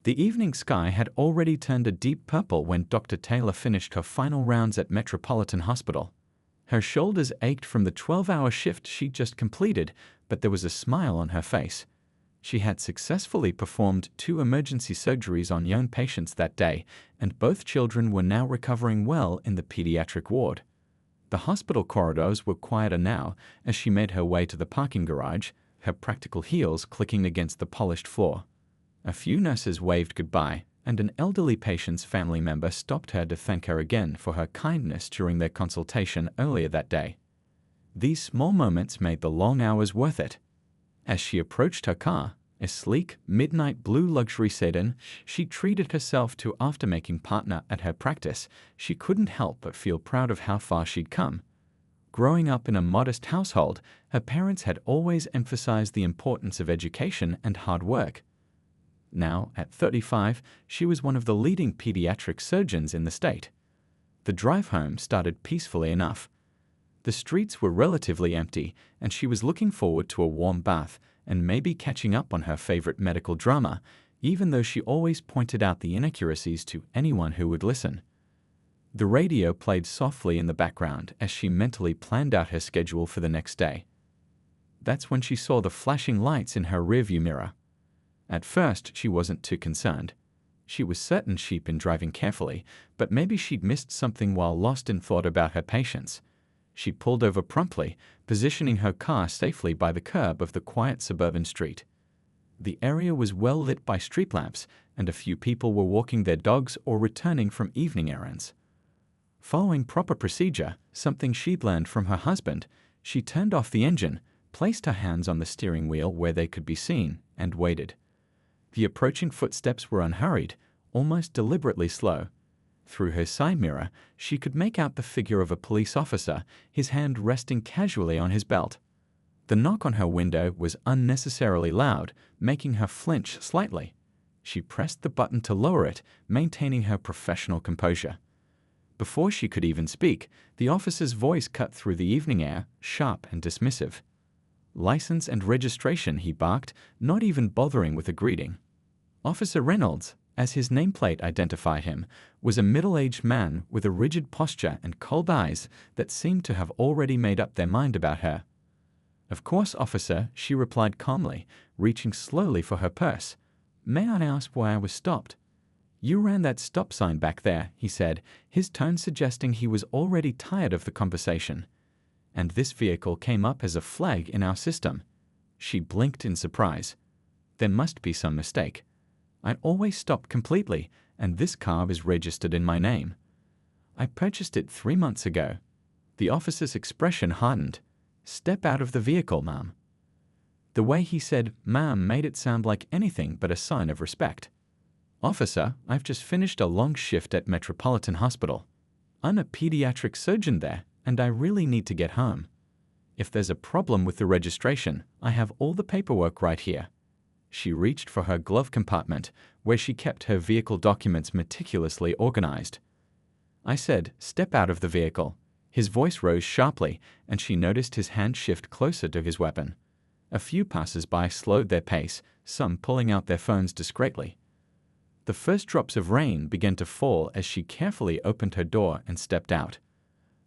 The evening sky had already turned a deep purple when Dr. Taylor finished her final rounds at Metropolitan Hospital. Her shoulders ached from the 12-hour shift she'd just completed, but there was a smile on her face. She had successfully performed 2 emergency surgeries on young patients that day, and both children were now recovering well in the pediatric ward. The hospital corridors were quieter now as she made her way to the parking garage, her practical heels clicking against the polished floor. A few nurses waved goodbye, and an elderly patient's family member stopped her to thank her again for her kindness during their consultation earlier that day. These small moments made the long hours worth it. As she approached her car, a sleek, midnight blue luxury sedan, she treated herself to after-making partner at her practice. She couldn't help but feel proud of how far she'd come. Growing up in a modest household, her parents had always emphasized the importance of education and hard work. Now, at 35, she was one of the leading pediatric surgeons in the state. The drive home started peacefully enough. The streets were relatively empty, and she was looking forward to a warm bath and maybe catching up on her favorite medical drama, even though she always pointed out the inaccuracies to anyone who would listen. The radio played softly in the background as she mentally planned out her schedule for the next day. That's when she saw the flashing lights in her rearview mirror. At first, she wasn't too concerned. She was certain she'd been driving carefully, but maybe she'd missed something while lost in thought about her patients. She pulled over promptly, positioning her car safely by the curb of the quiet suburban street. The area was well lit by street lamps, and a few people were walking their dogs or returning from evening errands. Following proper procedure, something she'd learned from her husband, she turned off the engine, placed her hands on the steering wheel where they could be seen, and waited. The approaching footsteps were unhurried, almost deliberately slow. Through her side mirror, she could make out the figure of a police officer, his hand resting casually on his belt. The knock on her window was unnecessarily loud, making her flinch slightly. She pressed the button to lower it, maintaining her professional composure. Before she could even speak, the officer's voice cut through the evening air, sharp and dismissive. "License and registration," he barked, not even bothering with a greeting. Officer Reynolds, as his nameplate identified him, was a middle-aged man with a rigid posture and cold eyes that seemed to have already made up their mind about her. "Of course, officer," she replied calmly, reaching slowly for her purse. "May I ask why I was stopped?" "You ran that stop sign back there," he said, his tone suggesting he was already tired of the conversation. "And this vehicle came up as a flag in our system." She blinked in surprise. There must be some mistake. "I always stop completely, and this car is registered in my name. I purchased it 3 months ago." The officer's expression hardened. "Step out of the vehicle, ma'am." The way he said "ma'am" made it sound like anything but a sign of respect. "Officer, I've just finished a long shift at Metropolitan Hospital. I'm a pediatric surgeon there, and I really need to get home. If there's a problem with the registration, I have all the paperwork right here." She reached for her glove compartment, where she kept her vehicle documents meticulously organized. "I said, step out of the vehicle." His voice rose sharply, and she noticed his hand shift closer to his weapon. A few passers-by slowed their pace, some pulling out their phones discreetly. The first drops of rain began to fall as she carefully opened her door and stepped out.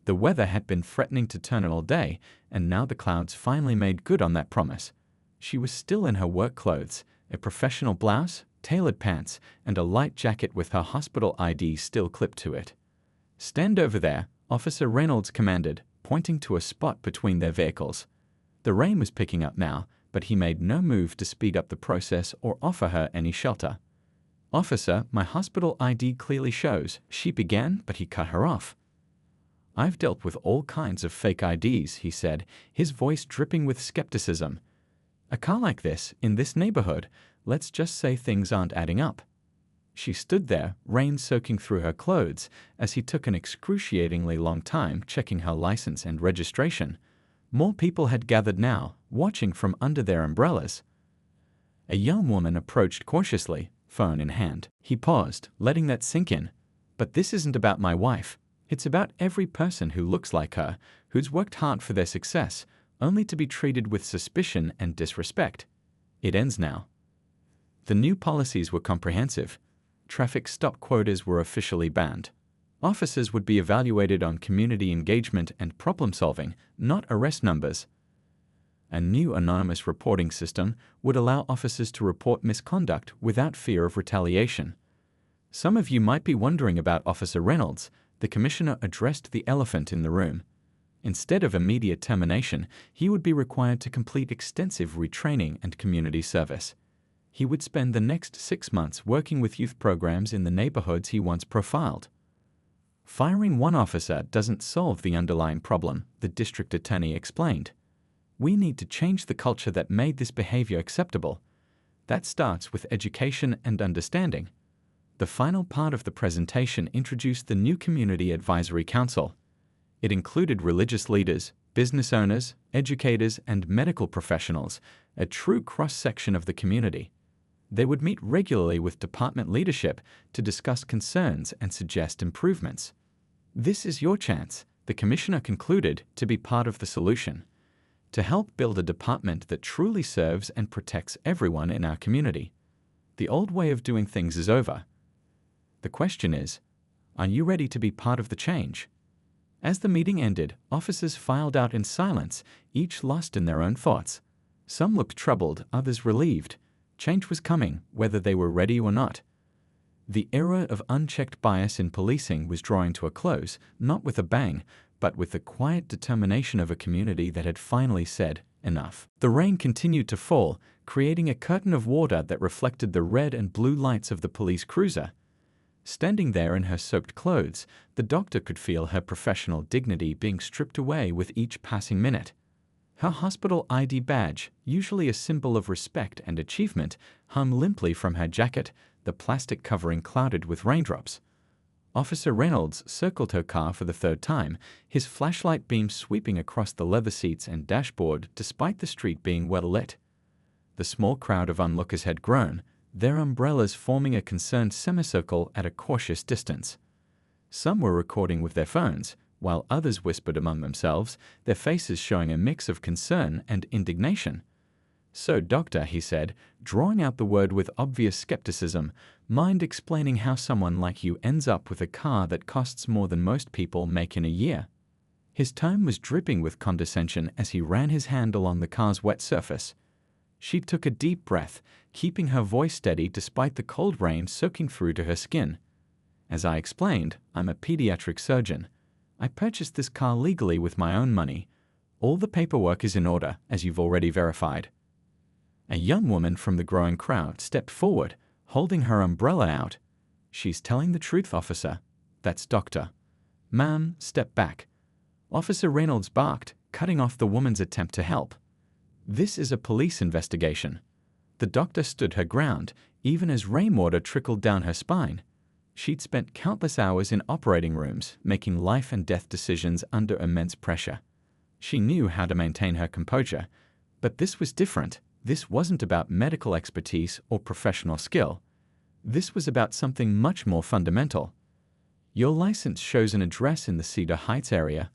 The weather had been threatening to turn all day, and now the clouds finally made good on that promise. She was still in her work clothes, a professional blouse, tailored pants, and a light jacket with her hospital ID still clipped to it. "Stand over there," Officer Reynolds commanded, pointing to a spot between their vehicles. The rain was picking up now, but he made no move to speed up the process or offer her any shelter. "Officer, my hospital ID clearly shows," she began, but he cut her off. "I've dealt with all kinds of fake IDs," he said, his voice dripping with skepticism. "A car like this, in this neighborhood, let's just say things aren't adding up." She stood there, rain soaking through her clothes, as he took an excruciatingly long time checking her license and registration. More people had gathered now, watching from under their umbrellas. A young woman approached cautiously, phone in hand. He paused, letting that sink in. "But this isn't about my wife. It's about every person who looks like her, who's worked hard for their success, only to be treated with suspicion and disrespect. It ends now." The new policies were comprehensive. Traffic stop quotas were officially banned. Officers would be evaluated on community engagement and problem solving, not arrest numbers. A new anonymous reporting system would allow officers to report misconduct without fear of retaliation. Some of you might be wondering about Officer Reynolds. The commissioner addressed the elephant in the room. Instead of immediate termination, he would be required to complete extensive retraining and community service. He would spend the next 6 months working with youth programs in the neighborhoods he once profiled. Firing one officer doesn't solve the underlying problem, the district attorney explained. We need to change the culture that made this behavior acceptable. That starts with education and understanding. The final part of the presentation introduced the new Community Advisory Council. It included religious leaders, business owners, educators, and medical professionals, a true cross-section of the community. They would meet regularly with department leadership to discuss concerns and suggest improvements. This is your chance, the commissioner concluded, to be part of the solution, to help build a department that truly serves and protects everyone in our community. The old way of doing things is over. The question is, are you ready to be part of the change? As the meeting ended, officers filed out in silence, each lost in their own thoughts. Some looked troubled, others relieved. Change was coming, whether they were ready or not. The era of unchecked bias in policing was drawing to a close, not with a bang, but with the quiet determination of a community that had finally said, enough. The rain continued to fall, creating a curtain of water that reflected the red and blue lights of the police cruiser. Standing there in her soaked clothes, the doctor could feel her professional dignity being stripped away with each passing minute. Her hospital ID badge, usually a symbol of respect and achievement, hung limply from her jacket, the plastic covering clouded with raindrops. Officer Reynolds circled her car for the third time, his flashlight beam sweeping across the leather seats and dashboard despite the street being well lit. The small crowd of onlookers had grown, their umbrellas forming a concerned semicircle at a cautious distance. Some were recording with their phones, while others whispered among themselves, their faces showing a mix of concern and indignation. "So, doctor," he said, drawing out the word with obvious skepticism, "mind explaining how someone like you ends up with a car that costs more than most people make in a year?" His tone was dripping with condescension as he ran his hand along the car's wet surface. She took a deep breath, keeping her voice steady despite the cold rain soaking through to her skin. "As I explained, I'm a pediatric surgeon. I purchased this car legally with my own money. All the paperwork is in order, as you've already verified." A young woman from the growing crowd stepped forward, holding her umbrella out. "She's telling the truth, officer. That's doctor." "Ma'am, step back." Officer Reynolds barked, cutting off the woman's attempt to help. "This is a police investigation." The doctor stood her ground, even as rainwater trickled down her spine. She'd spent countless hours in operating rooms, making life and death decisions under immense pressure. She knew how to maintain her composure, but this was different. This wasn't about medical expertise or professional skill. This was about something much more fundamental. "Your license shows an address in the Cedar Heights area."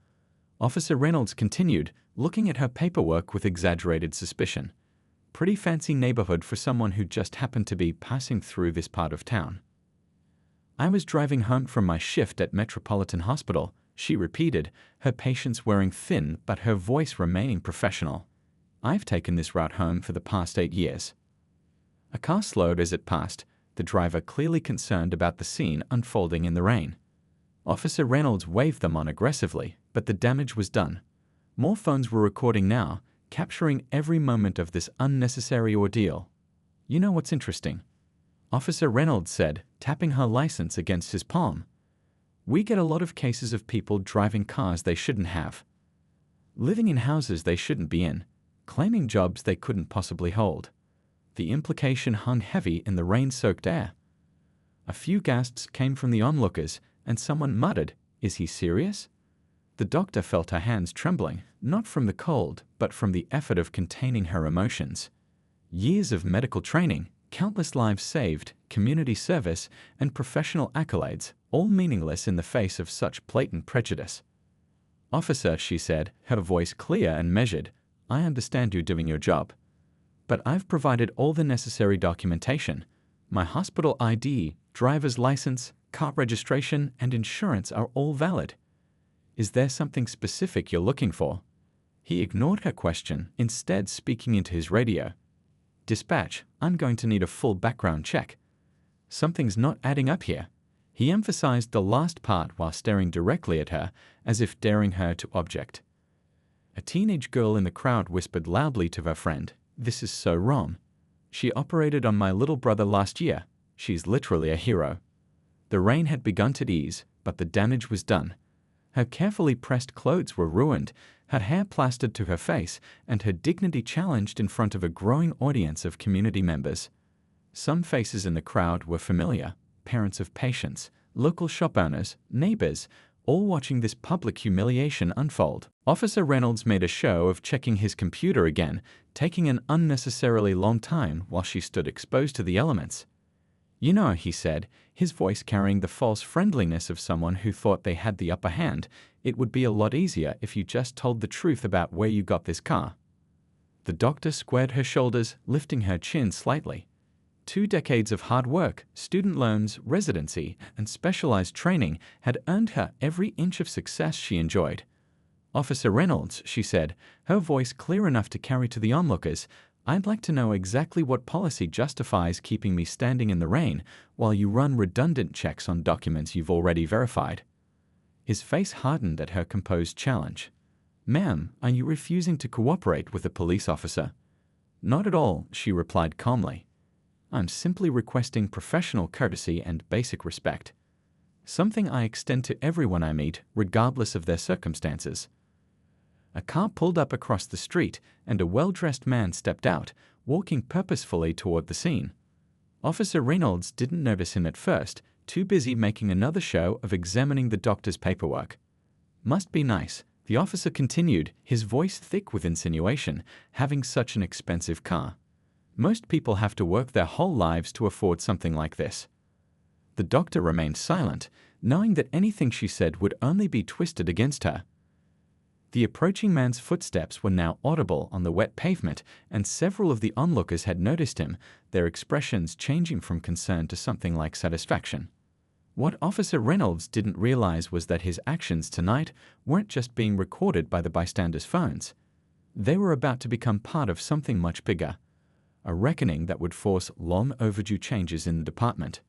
Officer Reynolds continued, looking at her paperwork with exaggerated suspicion. "Pretty fancy neighborhood for someone who just happened to be passing through this part of town." "I was driving home from my shift at Metropolitan Hospital," she repeated, her patience wearing thin but her voice remaining professional. "I've taken this route home for the past 8 years." A car slowed as it passed, the driver clearly concerned about the scene unfolding in the rain. Officer Reynolds waved them on aggressively, but the damage was done. More phones were recording now, capturing every moment of this unnecessary ordeal. "You know what's interesting?" Officer Reynolds said, tapping her license against his palm. "We get a lot of cases of people driving cars they shouldn't have, living in houses they shouldn't be in, claiming jobs they couldn't possibly hold." The implication hung heavy in the rain-soaked air. A few gasps came from the onlookers, and someone muttered, "Is he serious?" The doctor felt her hands trembling, not from the cold, but from the effort of containing her emotions. Years of medical training, countless lives saved, community service, and professional accolades, all meaningless in the face of such blatant prejudice. "Officer," she said, her voice clear and measured, "I understand you're doing your job. But I've provided all the necessary documentation. My hospital ID, driver's license, car registration, and insurance are all valid. Is there something specific you're looking for? He ignored her question, instead speaking into his radio. Dispatch, I'm going to need a full background check. Something's not adding up here. He emphasized the last part while staring directly at her, as if daring her to object. A teenage girl in the crowd whispered loudly to her friend, "This is so wrong. She operated on my little brother last year. She's literally a hero." The rain had begun to ease, but the damage was done. Her carefully pressed clothes were ruined, her hair plastered to her face, and her dignity challenged in front of a growing audience of community members. Some faces in the crowd were familiar: parents of patients, local shop owners, neighbors, all watching this public humiliation unfold. Officer Reynolds made a show of checking his computer again, taking an unnecessarily long time while she stood exposed to the elements. "You know," he said, his voice carrying the false friendliness of someone who thought they had the upper hand, "it would be a lot easier if you just told the truth about where you got this car." The doctor squared her shoulders, lifting her chin slightly. 2 decades of hard work, student loans, residency, and specialized training had earned her every inch of success she enjoyed. "Officer Reynolds," she said, her voice clear enough to carry to the onlookers, "I'd like to know exactly what policy justifies keeping me standing in the rain while you run redundant checks on documents you've already verified." His face hardened at her composed challenge. "Ma'am, are you refusing to cooperate with a police officer?" "Not at all," she replied calmly. "I'm simply requesting professional courtesy and basic respect. Something I extend to everyone I meet, regardless of their circumstances." A car pulled up across the street, and a well-dressed man stepped out, walking purposefully toward the scene. Officer Reynolds didn't notice him at first, too busy making another show of examining the doctor's paperwork. "Must be nice," the officer continued, his voice thick with insinuation, "having such an expensive car. Most people have to work their whole lives to afford something like this." The doctor remained silent, knowing that anything she said would only be twisted against her. The approaching man's footsteps were now audible on the wet pavement, and several of the onlookers had noticed him, their expressions changing from concern to something like satisfaction. What Officer Reynolds didn't realize was that his actions tonight weren't just being recorded by the bystanders' phones. They were about to become part of something much bigger, a reckoning that would force long overdue changes in the department.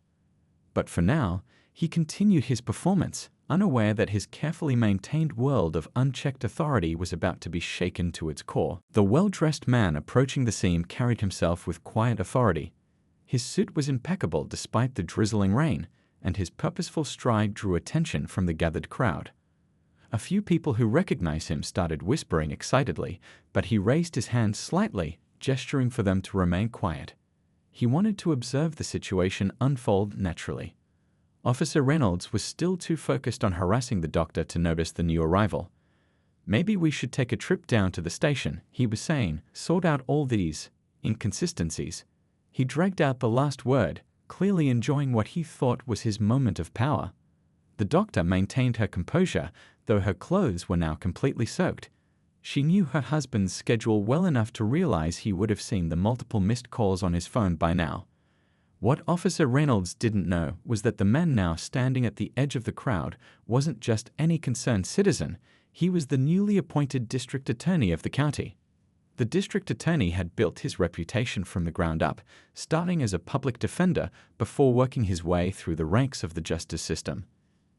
But for now, he continued his performance, unaware that his carefully maintained world of unchecked authority was about to be shaken to its core. The well-dressed man approaching the scene carried himself with quiet authority. His suit was impeccable despite the drizzling rain, and his purposeful stride drew attention from the gathered crowd. A few people who recognized him started whispering excitedly, but he raised his hand slightly, gesturing for them to remain quiet. He wanted to observe the situation unfold naturally. Officer Reynolds was still too focused on harassing the doctor to notice the new arrival. "Maybe we should take a trip down to the station," he was saying, "sort out all these inconsistencies." He dragged out the last word, clearly enjoying what he thought was his moment of power. The doctor maintained her composure, though her clothes were now completely soaked. She knew her husband's schedule well enough to realize he would have seen the multiple missed calls on his phone by now. What Officer Reynolds didn't know was that the man now standing at the edge of the crowd wasn't just any concerned citizen, he was the newly appointed district attorney of the county. The district attorney had built his reputation from the ground up, starting as a public defender before working his way through the ranks of the justice system.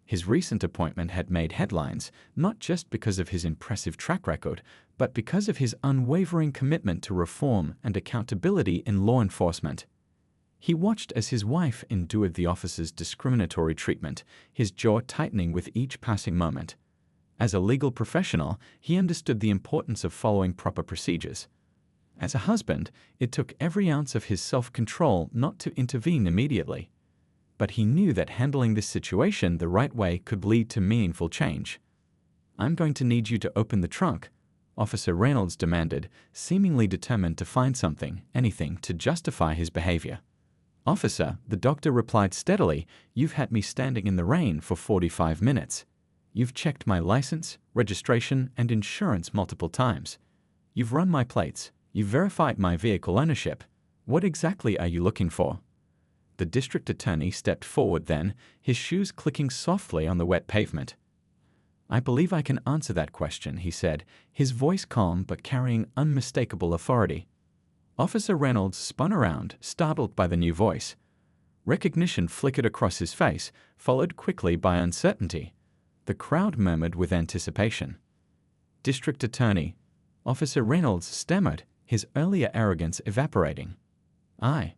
His recent appointment had made headlines, not just because of his impressive track record, but because of his unwavering commitment to reform and accountability in law enforcement. He watched as his wife endured the officer's discriminatory treatment, his jaw tightening with each passing moment. As a legal professional, he understood the importance of following proper procedures. As a husband, it took every ounce of his self-control not to intervene immediately. But he knew that handling this situation the right way could lead to meaningful change. "I'm going to need you to open the trunk," Officer Reynolds demanded, seemingly determined to find something, anything, to justify his behavior. "Officer," the doctor replied steadily, "you've had me standing in the rain for 45 minutes. You've checked my license, registration, and insurance multiple times. You've run my plates. You verified my vehicle ownership. What exactly are you looking for? The district attorney stepped forward then, his shoes clicking softly on the wet pavement. I believe I can answer that question, he said, his voice calm but carrying unmistakable authority. Officer Reynolds spun around, startled by the new voice. Recognition flickered across his face, followed quickly by uncertainty. The crowd murmured with anticipation. District Attorney. Officer Reynolds stammered, his earlier arrogance evaporating. I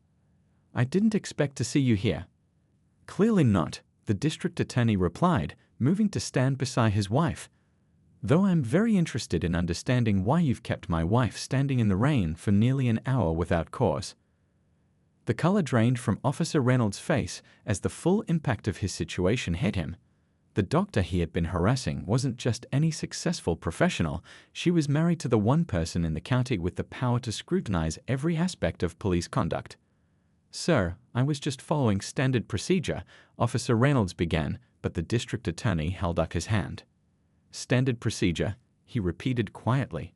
didn't expect to see you here. Clearly not, the district attorney replied, moving to stand beside his wife. Though I'm very interested in understanding why you've kept my wife standing in the rain for nearly an hour without cause. The color drained from Officer Reynolds' face as the full impact of his situation hit him. The doctor he had been harassing wasn't just any successful professional, she was married to the one person in the county with the power to scrutinize every aspect of police conduct. Sir, I was just following standard procedure, Officer Reynolds began, but the district attorney held up his hand. Standard procedure, he repeated quietly.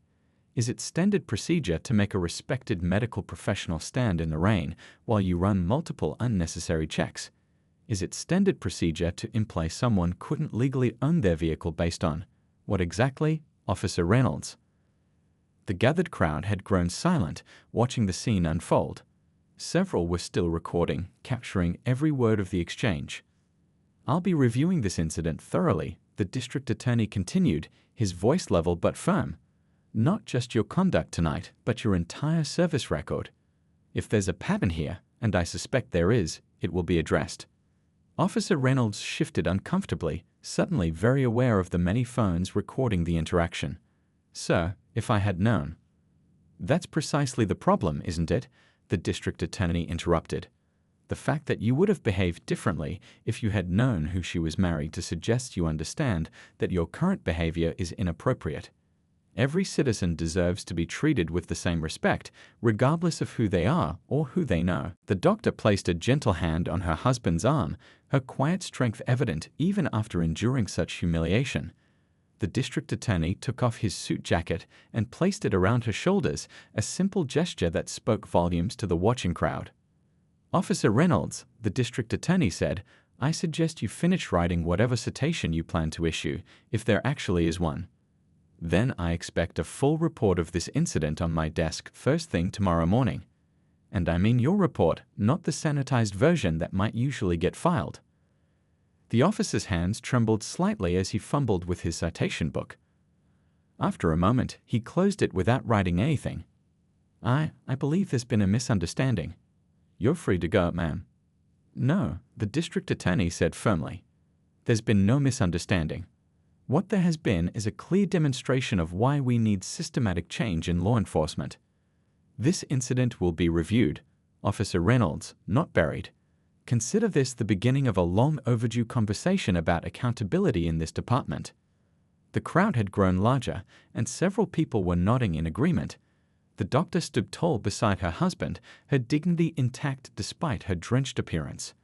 Is it standard procedure to make a respected medical professional stand in the rain while you run multiple unnecessary checks? Is it standard procedure to imply someone couldn't legally own their vehicle based on what exactly, Officer Reynolds? The gathered crowd had grown silent, watching the scene unfold. Several were still recording, capturing every word of the exchange. I'll be reviewing this incident thoroughly, the district attorney continued, his voice level but firm. Not just your conduct tonight, but your entire service record. If there's a pattern here, and I suspect there is, it will be addressed. Officer Reynolds shifted uncomfortably, suddenly very aware of the many phones recording the interaction. Sir, if I had known. That's precisely the problem, isn't it? The district attorney interrupted. The fact that you would have behaved differently if you had known who she was married to suggests you understand that your current behavior is inappropriate. Every citizen deserves to be treated with the same respect, regardless of who they are or who they know. The doctor placed a gentle hand on her husband's arm, her quiet strength evident even after enduring such humiliation. The district attorney took off his suit jacket and placed it around her shoulders, a simple gesture that spoke volumes to the watching crowd. Officer Reynolds, the district attorney said, I suggest you finish writing whatever citation you plan to issue, if there actually is one. Then I expect a full report of this incident on my desk first thing tomorrow morning. And I mean your report, not the sanitized version that might usually get filed. The officer's hands trembled slightly as he fumbled with his citation book. After a moment, he closed it without writing anything. I believe there's been a misunderstanding. You're free to go, ma'am. No, the district attorney said firmly. There's been no misunderstanding. What there has been is a clear demonstration of why we need systematic change in law enforcement. This incident will be reviewed, Officer Reynolds, not buried. Consider this the beginning of a long overdue conversation about accountability in this department. The crowd had grown larger, and several people were nodding in agreement. The doctor stood tall beside her husband, her dignity intact despite her drenched appearance.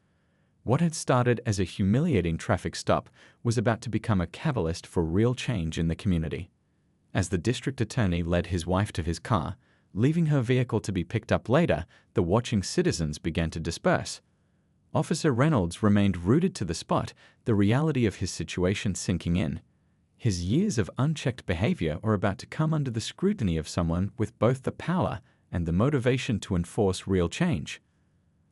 What had started as a humiliating traffic stop was about to become a catalyst for real change in the community. As the district attorney led his wife to his car, leaving her vehicle to be picked up later, the watching citizens began to disperse. Officer Reynolds remained rooted to the spot, the reality of his situation sinking in. His years of unchecked behavior were about to come under the scrutiny of someone with both the power and the motivation to enforce real change.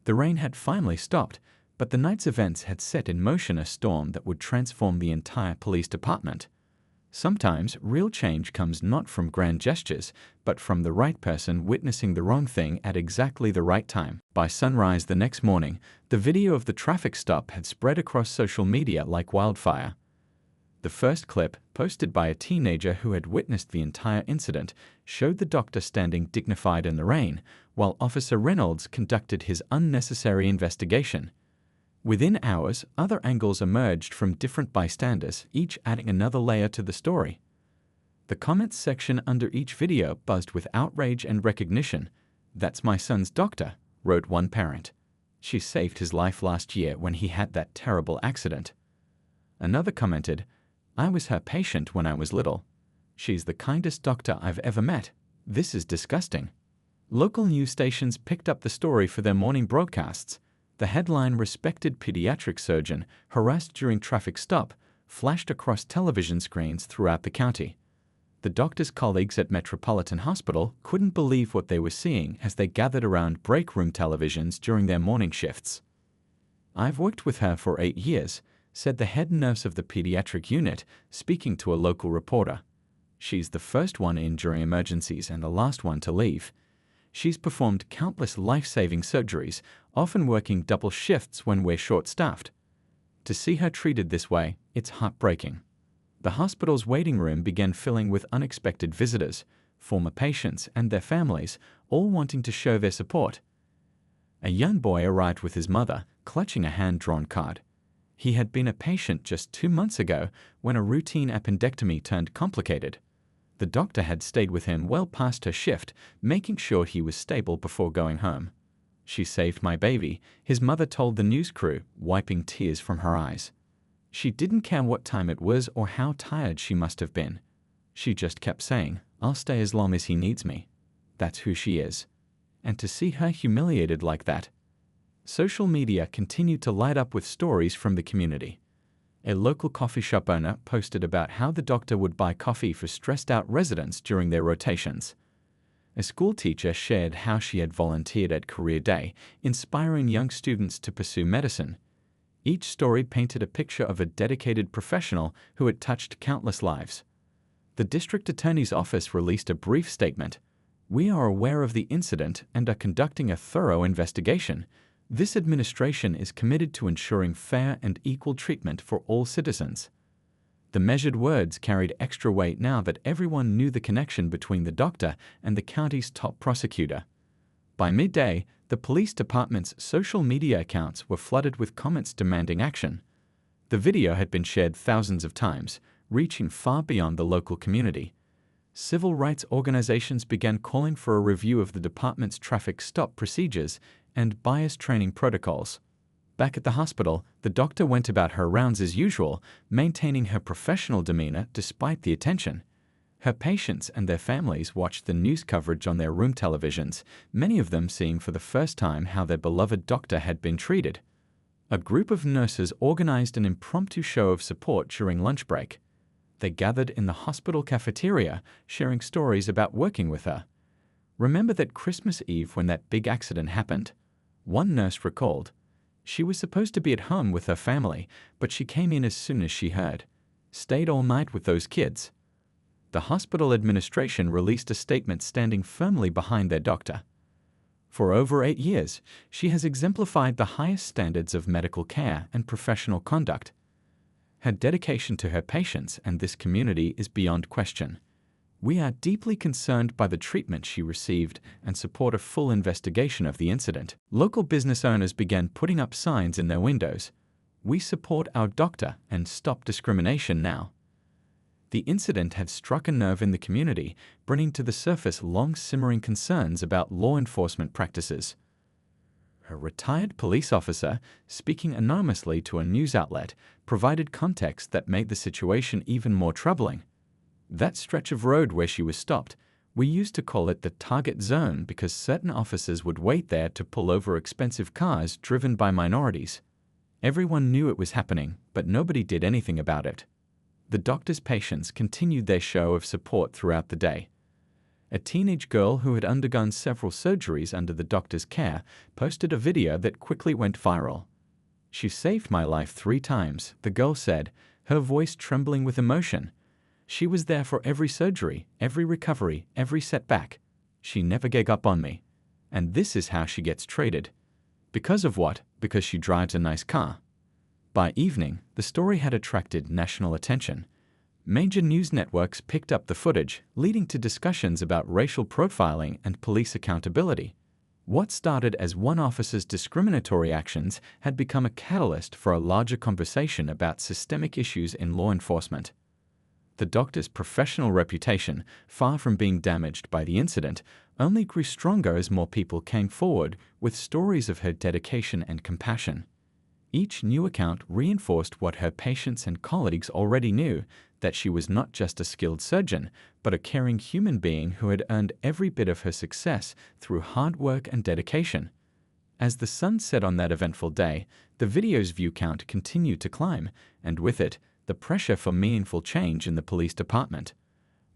The rain had finally stopped, but the night's events had set in motion a storm that would transform the entire police department. Sometimes real change comes not from grand gestures, but from the right person witnessing the wrong thing at exactly the right time. By sunrise the next morning, the video of the traffic stop had spread across social media like wildfire. The first clip, posted by a teenager who had witnessed the entire incident, showed the doctor standing dignified in the rain, while Officer Reynolds conducted his unnecessary investigation. Within hours, other angles emerged from different bystanders, each adding another layer to the story. The comments section under each video buzzed with outrage and recognition. "That's my son's doctor," wrote one parent. "She saved his life last year when he had that terrible accident." Another commented, "I was her patient when I was little. She's the kindest doctor I've ever met." This is disgusting. Local news stations picked up the story for their morning broadcasts. The headline, "Respected Pediatric Surgeon Harassed During Traffic Stop," flashed across television screens throughout the county. The doctor's colleagues at Metropolitan Hospital couldn't believe what they were seeing as they gathered around break room televisions during their morning shifts. "I've worked with her for 8 years," said the head nurse of the pediatric unit, speaking to a local reporter. "She's the first one in during emergencies and the last one to leave. She's performed countless life-saving surgeries, often working double shifts when we're short-staffed. To see her treated this way, it's heartbreaking." The hospital's waiting room began filling with unexpected visitors, former patients and their families, all wanting to show their support. A young boy arrived with his mother, clutching a hand-drawn card. He had been a patient just 2 months ago when a routine appendectomy turned complicated. The doctor had stayed with him well past her shift, making sure he was stable before going home. "She saved my baby," his mother told the news crew, wiping tears from her eyes. "She didn't care what time it was or how tired she must have been. She just kept saying, 'I'll stay as long as he needs me.' That's who she is." And to see her humiliated like that. Social media continued to light up with stories from the community. A local coffee shop owner posted about how the doctor would buy coffee for stressed-out residents during their rotations. A school teacher shared how she had volunteered at Career Day, inspiring young students to pursue medicine. Each story painted a picture of a dedicated professional who had touched countless lives. The district attorney's office released a brief statement. "We are aware of the incident and are conducting a thorough investigation. This administration is committed to ensuring fair and equal treatment for all citizens." The measured words carried extra weight now that everyone knew the connection between the doctor and the county's top prosecutor. By midday, the police department's social media accounts were flooded with comments demanding action. The video had been shared thousands of times, reaching far beyond the local community. Civil rights organizations began calling for a review of the department's traffic stop procedures and bias training protocols. Back at the hospital, the doctor went about her rounds as usual, maintaining her professional demeanor despite the attention. Her patients and their families watched the news coverage on their room televisions, many of them seeing for the first time how their beloved doctor had been treated. A group of nurses organized an impromptu show of support during lunch break. They gathered in the hospital cafeteria, sharing stories about working with her. "Remember that Christmas Eve when that big accident happened?" One nurse recalled. "She was supposed to be at home with her family, but she came in as soon as she heard. Stayed all night with those kids." The hospital administration released a statement standing firmly behind their doctor. For over 8 years, she has exemplified the highest standards of medical care and professional conduct. Her dedication to her patients and this community is beyond question. "We are deeply concerned by the treatment she received and support a full investigation of the incident." Local business owners began putting up signs in their windows. "We support our doctor and stop discrimination now." The incident had struck a nerve in the community, bringing to the surface long-simmering concerns about law enforcement practices. A retired police officer, speaking anonymously to a news outlet, provided context that made the situation even more troubling. "That stretch of road where she was stopped, we used to call it the target zone because certain officers would wait there to pull over expensive cars driven by minorities. Everyone knew it was happening, but nobody did anything about it." The doctor's patients continued their show of support throughout the day. A teenage girl who had undergone several surgeries under the doctor's care posted a video that quickly went viral. "She saved my life 3 times, the girl said, her voice trembling with emotion. "She was there for every surgery, every recovery, every setback. She never gave up on me. And this is how she gets treated. Because of what? Because she drives a nice car." By evening, the story had attracted national attention. Major news networks picked up the footage, leading to discussions about racial profiling and police accountability. What started as one officer's discriminatory actions had become a catalyst for a larger conversation about systemic issues in law enforcement. The doctor's professional reputation, far from being damaged by the incident, only grew stronger as more people came forward with stories of her dedication and compassion. Each new account reinforced what her patients and colleagues already knew, that she was not just a skilled surgeon, but a caring human being who had earned every bit of her success through hard work and dedication. As the sun set on that eventful day, the video's view count continued to climb, and with it, the pressure for meaningful change in the police department.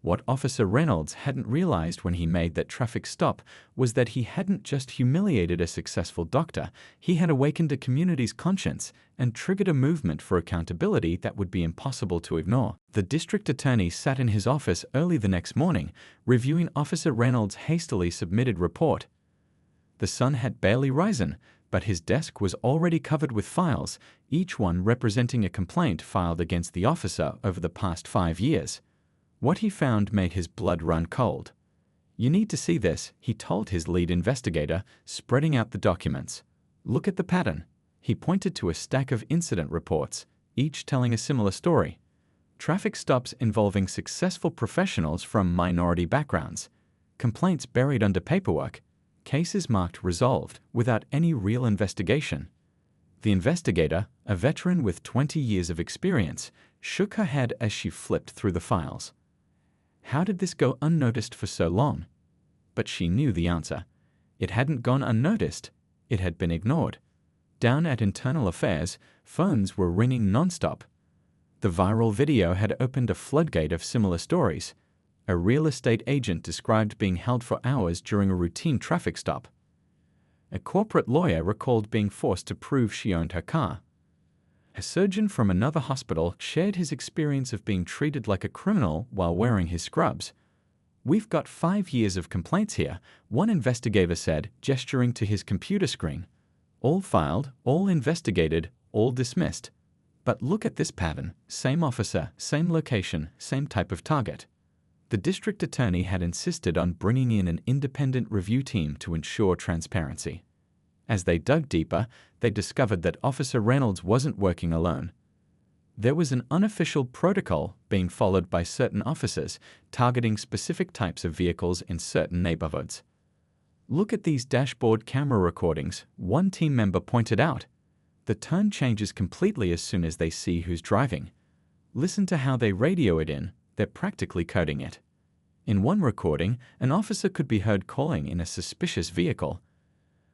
What Officer Reynolds hadn't realized when he made that traffic stop was that he hadn't just humiliated a successful doctor, he had awakened a community's conscience and triggered a movement for accountability that would be impossible to ignore. The district attorney sat in his office early the next morning, reviewing Officer Reynolds' hastily submitted report. The sun had barely risen, but his desk was already covered with files, each one representing a complaint filed against the officer over the past 5 years. What he found made his blood run cold. "You need to see this," he told his lead investigator, spreading out the documents. "Look at the pattern." He pointed to a stack of incident reports, each telling a similar story. Traffic stops involving successful professionals from minority backgrounds. Complaints buried under paperwork. Cases marked resolved without any real investigation. The investigator, a veteran with 20 years of experience, shook her head as she flipped through the files. How did this go unnoticed for so long? But she knew the answer. It hadn't gone unnoticed. It had been ignored. Down at Internal Affairs, phones were ringing nonstop. The viral video had opened a floodgate of similar stories. A real estate agent described being held for hours during a routine traffic stop. A corporate lawyer recalled being forced to prove she owned her car. A surgeon from another hospital shared his experience of being treated like a criminal while wearing his scrubs. "We've got 5 years of complaints here," one investigator said, gesturing to his computer screen. "All filed, all investigated, all dismissed. But look at this pattern. Same officer, same location, same type of target." The district attorney had insisted on bringing in an independent review team to ensure transparency. As they dug deeper, they discovered that Officer Reynolds wasn't working alone. There was an unofficial protocol being followed by certain officers, targeting specific types of vehicles in certain neighborhoods. "Look at these dashboard camera recordings," one team member pointed out. "The tone changes completely as soon as they see who's driving. Listen to how they radio it in. They're practically coding it." In one recording, an officer could be heard calling in a suspicious vehicle,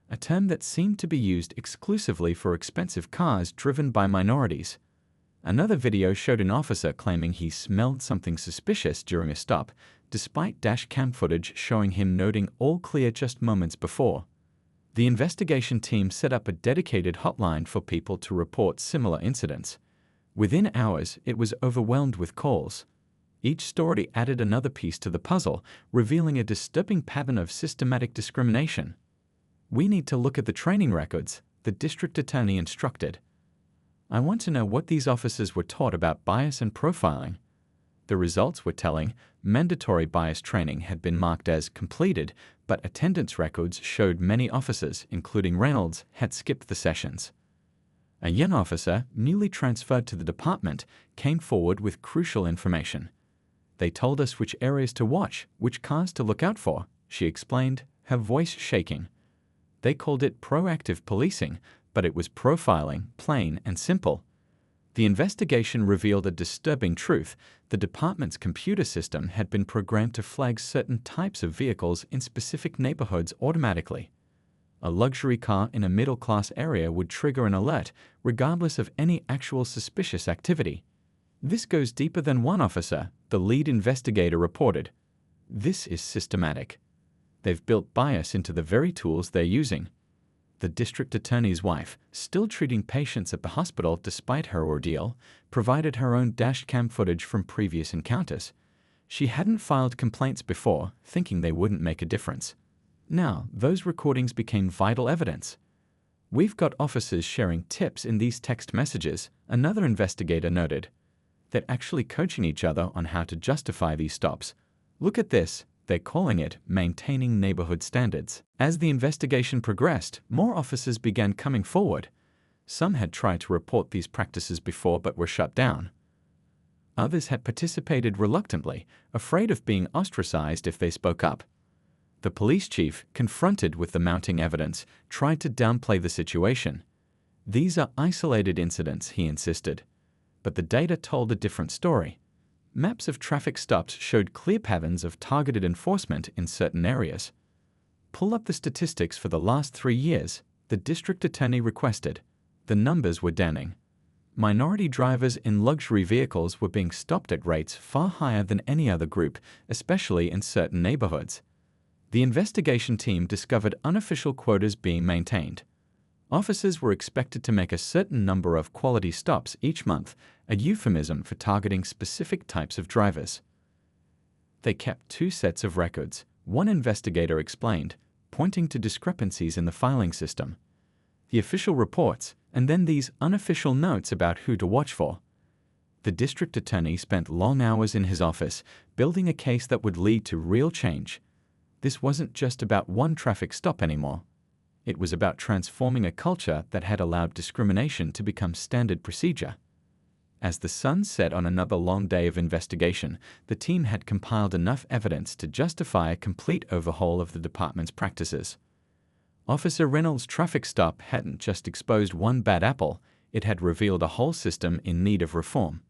a term that seemed to be used exclusively for expensive cars driven by minorities. Another video showed an officer claiming he smelled something suspicious during a stop, despite dash cam footage showing him noting "all clear" just moments before. The investigation team set up a dedicated hotline for people to report similar incidents. Within hours, it was overwhelmed with calls. Each story added another piece to the puzzle, revealing a disturbing pattern of systematic discrimination. "We need to look at the training records," the district attorney instructed. "I want to know what these officers were taught about bias and profiling." The results were telling. Mandatory bias training had been marked as completed, but attendance records showed many officers, including Reynolds, had skipped the sessions. A young officer, newly transferred to the department, came forward with crucial information. "They told us which areas to watch, which cars to look out for," she explained, her voice shaking. They called it proactive policing, but it was profiling, plain and simple. The investigation revealed a disturbing truth. The department's computer system had been programmed to flag certain types of vehicles in specific neighborhoods automatically. A luxury car in a middle-class area would trigger an alert, regardless of any actual suspicious activity. "This goes deeper than one officer," the lead investigator reported. "This is systematic. They've built bias into the very tools they're using." The district attorney's wife, still treating patients at the hospital despite her ordeal, provided her own dashcam footage from previous encounters. She hadn't filed complaints before, thinking they wouldn't make a difference. Now, those recordings became vital evidence. "We've got officers sharing tips in these text messages," another investigator noted. "They're actually coaching each other on how to justify these stops. Look at this. They're calling it maintaining neighborhood standards." As the investigation progressed, more officers began coming forward. Some had tried to report these practices before but were shut down. Others had participated reluctantly, afraid of being ostracized if they spoke up. The police chief, confronted with the mounting evidence, tried to downplay the situation. "These are isolated incidents," he insisted. But the data told a different story. Maps of traffic stops showed clear patterns of targeted enforcement in certain areas. Pull up the statistics for the last 3 years, the district attorney requested. The numbers were damning. Minority drivers in luxury vehicles were being stopped at rates far higher than any other group, especially in certain neighborhoods. The investigation team discovered unofficial quotas being maintained. Officers were expected to make a certain number of quality stops each month, a euphemism for targeting specific types of drivers. They kept 2 sets of records, one investigator explained, pointing to discrepancies in the filing system. The official reports, and then these unofficial notes about who to watch for. The district attorney spent long hours in his office, building a case that would lead to real change. This wasn't just about one traffic stop anymore. It was about transforming a culture that had allowed discrimination to become standard procedure. As the sun set on another long day of investigation, the team had compiled enough evidence to justify a complete overhaul of the department's practices. Officer Reynolds' traffic stop hadn't just exposed one bad apple, it had revealed a whole system in need of reform.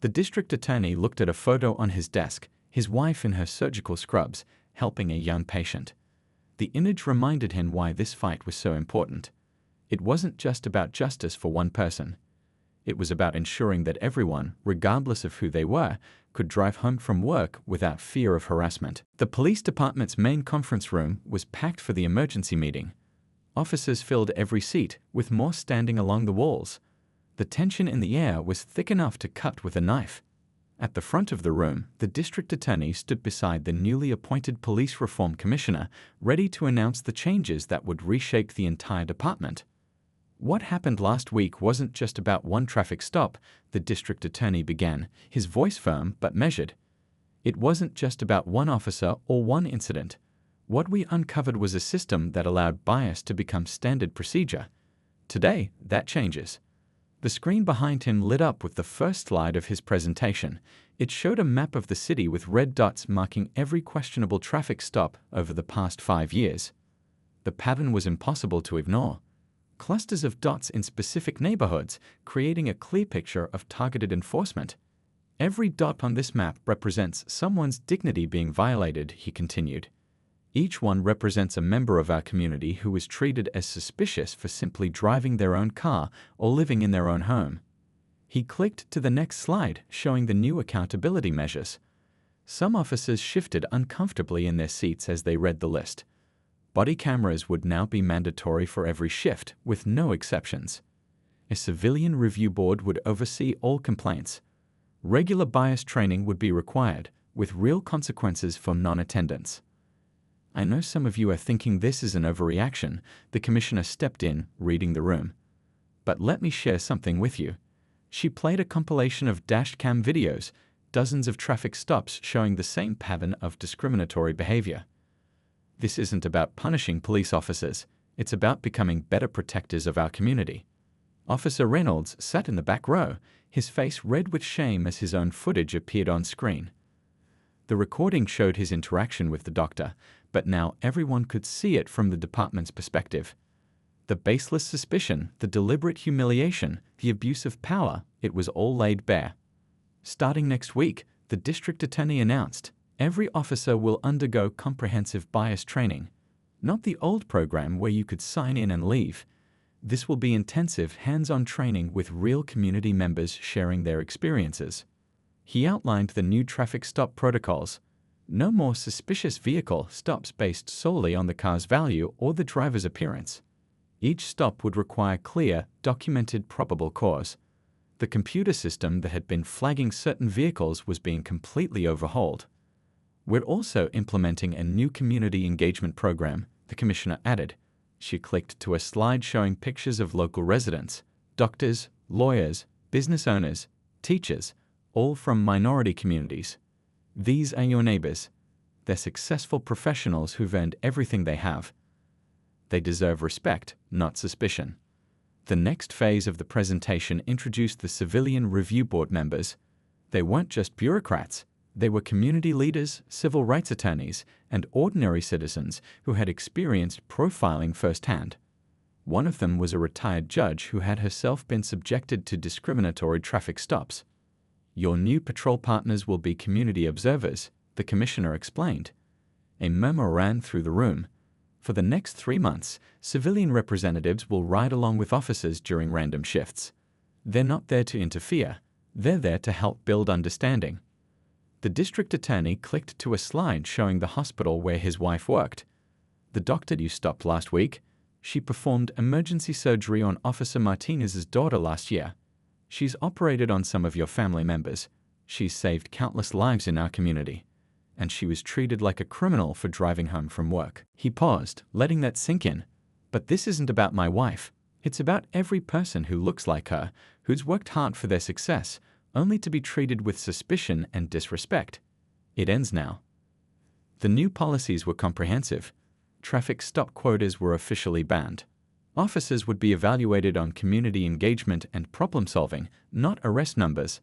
The district attorney looked at a photo on his desk, his wife in her surgical scrubs, helping a young patient. The image reminded him why this fight was so important. It wasn't just about justice for one person. It was about ensuring that everyone, regardless of who they were, could drive home from work without fear of harassment. The police department's main conference room was packed for the emergency meeting. Officers filled every seat, with more standing along the walls. The tension in the air was thick enough to cut with a knife. At the front of the room, the district attorney stood beside the newly appointed police reform commissioner, ready to announce the changes that would reshape the entire department. What happened last week wasn't just about one traffic stop, the district attorney began, his voice firm but measured. It wasn't just about one officer or one incident. What we uncovered was a system that allowed bias to become standard procedure. Today, that changes. The screen behind him lit up with the first slide of his presentation. It showed a map of the city with red dots marking every questionable traffic stop over the past 5 years. The pattern was impossible to ignore. Clusters of dots in specific neighborhoods, creating a clear picture of targeted enforcement. Every dot on this map represents someone's dignity being violated, he continued. Each one represents a member of our community who was treated as suspicious for simply driving their own car or living in their own home. He clicked to the next slide, showing the new accountability measures. Some officers shifted uncomfortably in their seats as they read the list. Body cameras would now be mandatory for every shift, with no exceptions. A civilian review board would oversee all complaints. Regular bias training would be required, with real consequences for non-attendance. I know some of you are thinking this is an overreaction. The commissioner stepped in, reading the room. But let me share something with you. She played a compilation of dashcam videos, dozens of traffic stops showing the same pattern of discriminatory behavior. This isn't about punishing police officers. It's about becoming better protectors of our community. Officer Reynolds sat in the back row, his face red with shame as his own footage appeared on screen. The recording showed his interaction with the doctor, but now everyone could see it from the department's perspective. The baseless suspicion, the deliberate humiliation, the abuse of power, it was all laid bare. Starting next week, the district attorney announced, every officer will undergo comprehensive bias training. Not the old program where you could sign in and leave. This will be intensive, hands-on training with real community members sharing their experiences. He outlined the new traffic stop protocols. No more suspicious vehicle stops based solely on the car's value or the driver's appearance. Each stop would require clear, documented probable cause. The computer system that had been flagging certain vehicles was being completely overhauled. We're also implementing a new community engagement program, the commissioner added. She clicked to a slide showing pictures of local residents, doctors, lawyers, business owners, teachers, all from minority communities. These are your neighbors. They're successful professionals who've earned everything they have. They deserve respect, not suspicion. The next phase of the presentation introduced the civilian review board members. They weren't just bureaucrats. They were community leaders, civil rights attorneys, and ordinary citizens who had experienced profiling firsthand. One of them was a retired judge who had herself been subjected to discriminatory traffic stops. Your new patrol partners will be community observers, the commissioner explained. A murmur ran through the room. For the next 3 months, civilian representatives will ride along with officers during random shifts. They're not there to interfere. They're there to help build understanding. The district attorney clicked to a slide showing the hospital where his wife worked. The doctor you stopped last week, she performed emergency surgery on Officer Martinez's daughter last year. She's operated on some of your family members. She's saved countless lives in our community. And she was treated like a criminal for driving home from work. He paused, letting that sink in. But this isn't about my wife. It's about every person who looks like her, who's worked hard for their success, only to be treated with suspicion and disrespect. It ends now. The new policies were comprehensive. Traffic stop quotas were officially banned. Officers would be evaluated on community engagement and problem solving, not arrest numbers.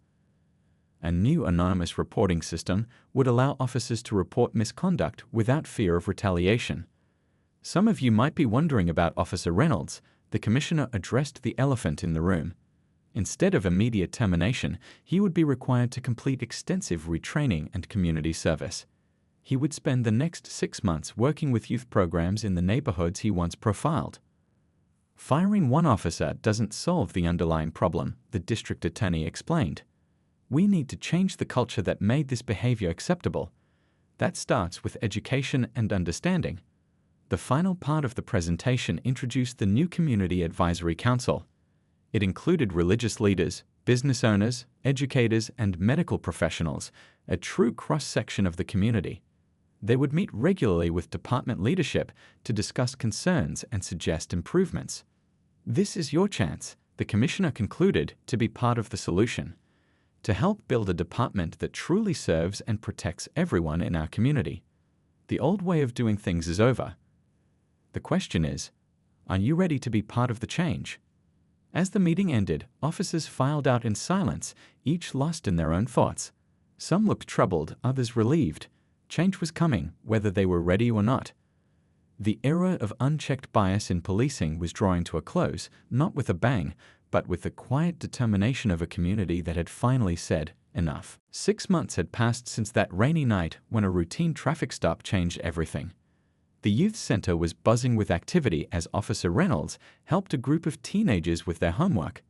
A new anonymous reporting system would allow officers to report misconduct without fear of retaliation. Some of you might be wondering about Officer Reynolds. The commissioner addressed the elephant in the room. Instead of immediate termination, he would be required to complete extensive retraining and community service. He would spend the next 6 months working with youth programs in the neighborhoods he once profiled. Firing one officer doesn't solve the underlying problem, the district attorney explained. We need to change the culture that made this behavior acceptable. That starts with education and understanding. The final part of the presentation introduced the new Community Advisory Council. It included religious leaders, business owners, educators, and medical professionals, a true cross-section of the community. They would meet regularly with department leadership to discuss concerns and suggest improvements. This is your chance, the commissioner concluded, to be part of the solution, to help build a department that truly serves and protects everyone in our community. The old way of doing things is over. The question is, are you ready to be part of the change? As the meeting ended, officers filed out in silence, each lost in their own thoughts. Some looked troubled, others relieved. Change was coming, whether they were ready or not. The era of unchecked bias in policing was drawing to a close, not with a bang, but with the quiet determination of a community that had finally said, enough. 6 months had passed since that rainy night when a routine traffic stop changed everything. The youth center was buzzing with activity as Officer Reynolds helped a group of teenagers with their homework.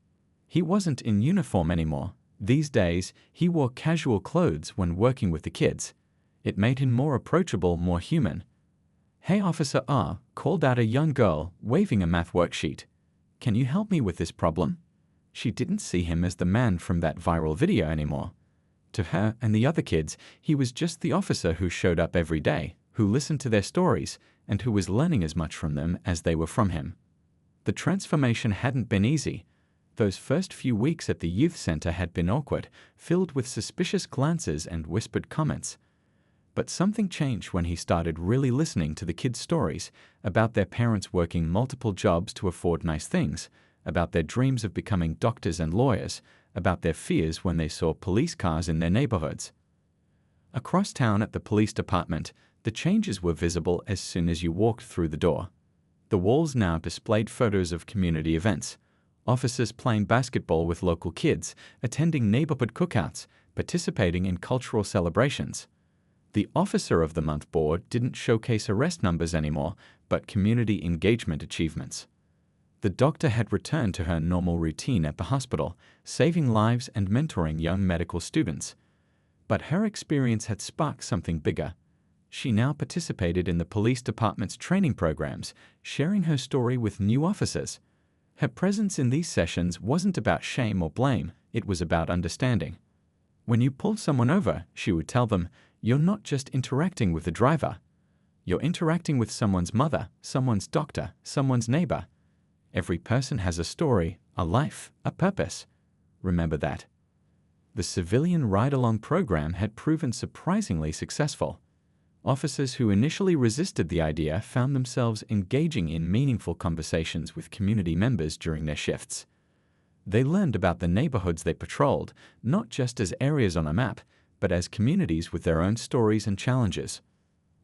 He wasn't in uniform anymore. These days, he wore casual clothes when working with the kids. It made him more approachable, more human. "Hey, Officer R," called out a young girl, waving a math worksheet. "Can you help me with this problem?" She didn't see him as the man from that viral video anymore. To her and the other kids, he was just the officer who showed up every day, who listened to their stories, and who was learning as much from them as they were from him. The transformation hadn't been easy. Those first few weeks at the youth center had been awkward, filled with suspicious glances and whispered comments. But something changed when he started really listening to the kids' stories about their parents working multiple jobs to afford nice things, about their dreams of becoming doctors and lawyers, about their fears when they saw police cars in their neighborhoods. Across town at the police department, the changes were visible as soon as you walked through the door. The walls now displayed photos of community events, officers playing basketball with local kids, attending neighborhood cookouts, participating in cultural celebrations. The Officer of the Month board didn't showcase arrest numbers anymore, but community engagement achievements. The doctor had returned to her normal routine at the hospital, saving lives and mentoring young medical students. But her experience had sparked something bigger. She now participated in the police department's training programs, sharing her story with new officers. Her presence in these sessions wasn't about shame or blame, it was about understanding. When you pulled someone over, she would tell them, you're not just interacting with the driver. You're interacting with someone's mother, someone's doctor, someone's neighbor. Every person has a story, a life, a purpose. Remember that. The civilian ride-along program had proven surprisingly successful. Officers who initially resisted the idea found themselves engaging in meaningful conversations with community members during their shifts. They learned about the neighborhoods they patrolled, not just as areas on a map, but as communities with their own stories and challenges.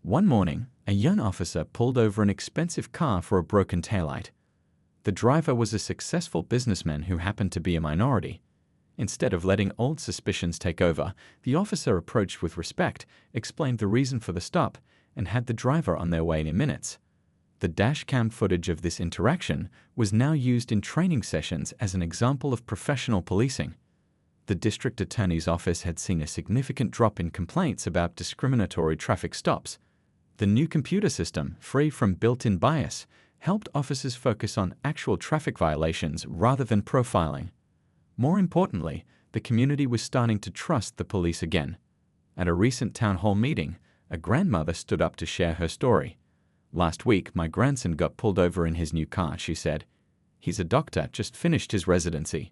One morning, a young officer pulled over an expensive car for a broken taillight. The driver was a successful businessman who happened to be a minority. Instead of letting old suspicions take over, the officer approached with respect, explained the reason for the stop, and had the driver on their way in minutes. The dashcam footage of this interaction was now used in training sessions as an example of professional policing. The district attorney's office had seen a significant drop in complaints about discriminatory traffic stops. The new computer system, free from built-in bias, helped officers focus on actual traffic violations rather than profiling. More importantly, the community was starting to trust the police again. At a recent town hall meeting, a grandmother stood up to share her story. "Last week, my grandson got pulled over in his new car," she said. "He's a doctor, just finished his residency.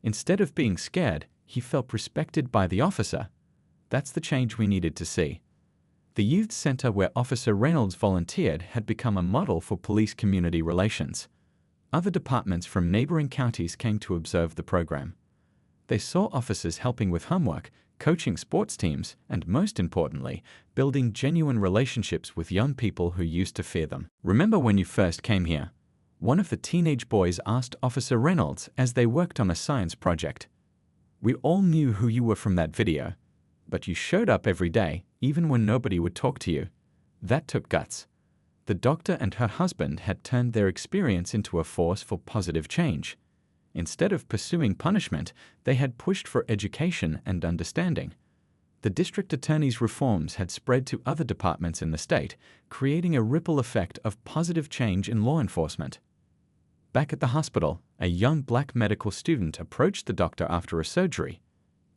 Instead of being scared, he felt respected by the officer. That's the change we needed to see." The youth center where Officer Reynolds volunteered had become a model for police-community relations. Other departments from neighboring counties came to observe the program. They saw officers helping with homework, coaching sports teams, and most importantly, building genuine relationships with young people who used to fear them. "Remember when you first came here?" one of the teenage boys asked Officer Reynolds as they worked on a science project. "We all knew who you were from that video, but you showed up every day, even when nobody would talk to you. That took guts." The doctor and her husband had turned their experience into a force for positive change. Instead of pursuing punishment, they had pushed for education and understanding. The district attorney's reforms had spread to other departments in the state, creating a ripple effect of positive change in law enforcement. Back at the hospital, a young black medical student approached the doctor after a surgery.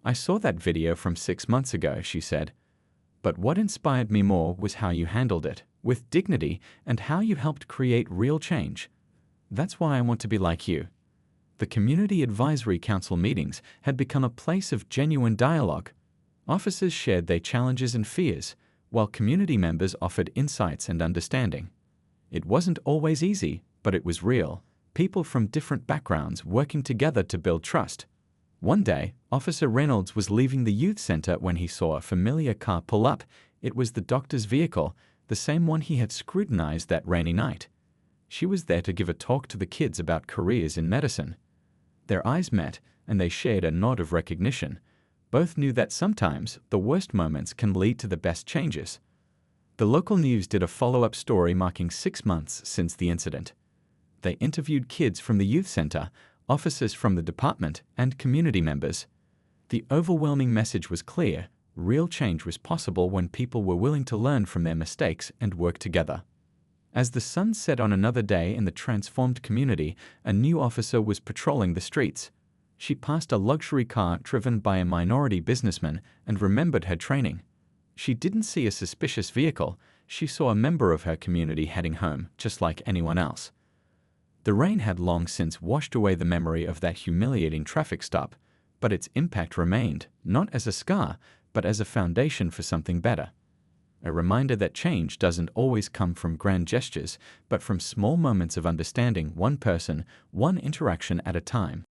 "I saw that video from 6 months ago," she said. "But what inspired me more was how you handled it, with dignity, and how you helped create real change. That's why I want to be like you." The Community Advisory Council meetings had become a place of genuine dialogue. Officers shared their challenges and fears, while community members offered insights and understanding. It wasn't always easy, but it was real. People from different backgrounds working together to build trust. One day, Officer Reynolds was leaving the youth center when he saw a familiar car pull up. It was the doctor's vehicle, the same one he had scrutinized that rainy night. She was there to give a talk to the kids about careers in medicine. Their eyes met, and they shared a nod of recognition. Both knew that sometimes the worst moments can lead to the best changes. The local news did a follow-up story marking 6 months since the incident. They interviewed kids from the youth center, officers from the department, and community members. The overwhelming message was clear: real change was possible when people were willing to learn from their mistakes and work together. As the sun set on another day in the transformed community, a new officer was patrolling the streets. She passed a luxury car driven by a minority businessman and remembered her training. She didn't see a suspicious vehicle. She saw a member of her community heading home, just like anyone else. The rain had long since washed away the memory of that humiliating traffic stop, but its impact remained, not as a scar, but as a foundation for something better. A reminder that change doesn't always come from grand gestures, but from small moments of understanding, one person, one interaction at a time.